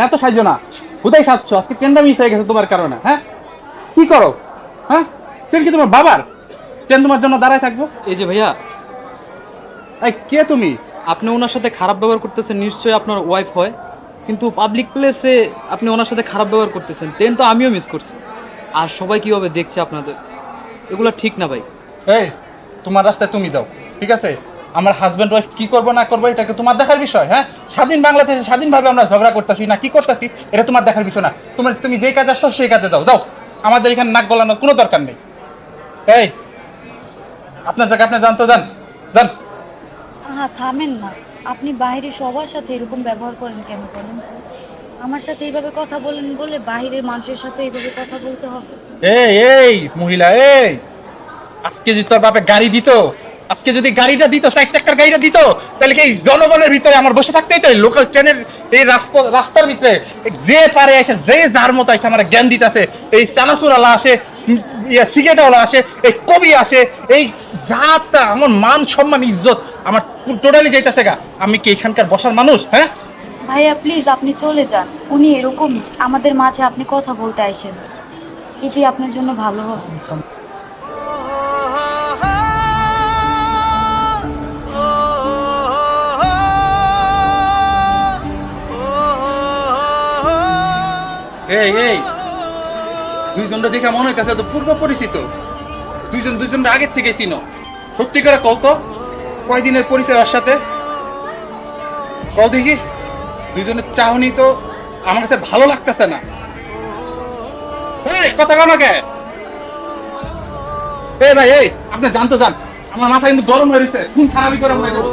এত সাহায্য না, কোথায় সাজছো? আজকে ট্রেনটা মিস হয়ে গেছে তোমার কারণে। হ্যাঁ, কি করো? হ্যাঁ, ট্রেন কি তোমার বাবার? ট্রেন তোমার জন্য দাঁড়ায় থাকবো? এই যে ভাইয়া, এই কে তুমি? আপনি ওনার সাথে খারাপ ব্যবহার করতেছেন, নিশ্চয়ই আপনার ওয়াইফ হয়, কিন্তু পাবলিক প্লেসে আপনি ওনার সাথে খারাপ ব্যবহার করতেছেন। ট্রেন তো আমিও মিস করছি, আর সবাই কিভাবে দেখছে আপনাদের, এগুলো ঠিক না ভাই। এই, তোমার রাস্তায় তুমি যাও, ঠিক আছে? আমার হাজব্যান্ড ওয়াইফ কি করবো না করবো এটাকে তোমার দেখার বিষয়? হ্যাঁ, স্বাধীন বাংলাদেশে স্বাধীনভাবে আমরা ঝগড়া করতেছি না কি করতেছি এটা তোমার দেখার বিষয় না। তুমি যেই কাজে আসছো সেই কাজে যাও, যাও। আমাদের এখানে নাক গলানোর কোনো দরকার নেই। এই, আপনার জায়গায় আপনি যান তো, যান যান। থামেন না। আপনি বাইরে সবার সাথে এরকম ব্যবহার করেন কেন বলেন তো? আমার সাথে এইভাবে কথা বলেন বলে বাইরের মানুষের সাথে এইভাবে কথা বলতে হবে? এই এই মহিলা, এই, আজকে যদি তোর বাপে গাড়ি দিত, আজকে যদি গাড়িটা দিত, 4 চাকার গাড়িটা দিত, তাহলে কি এই জনগণের ভিতরে আমার বসে থাকতে হতো? লোকাল ট্রেনের এই রাস্তার ভিতরে যে পারে আসে, যে যার মতো আসে আমার জ্ঞান দিতেছে। এই চানাচুরালা আসে, সিগারেটওয়ালা আসে, এই কবি আসে, এই জাতটা আমার মান সম্মান ইজ্জত আমার টোটালি যাইতেছে গা। আমি কি এখানকার বসার মানুষ? হ্যাঁ, ভাইয়া প্লিজ আপনি চলে যান। উনি এরকম আমাদের মাঝে আপনি কথা বলতে আইসেন, এটি আপনার জন্য ভালো হবে। এই এই, দুইজনটা দেখে মনে হইতেছে তো পূর্ব পরিচিত। দুইজনটা আগের থেকে চিনো। সত্যি করে কও তো, কয়দিনের পরিচয় ওর সাথে? কও দেখি। দুইজনের চাহনি তো আমার কাছে ভালো লাগতেছে না। এই, কথা কও না কে? এই ভাই, এই, আপনি জানতো যান, আমার মাথা কিন্তু গরম হয়ে গেছে, খুন খারাপই গরম হয়ে গেছে।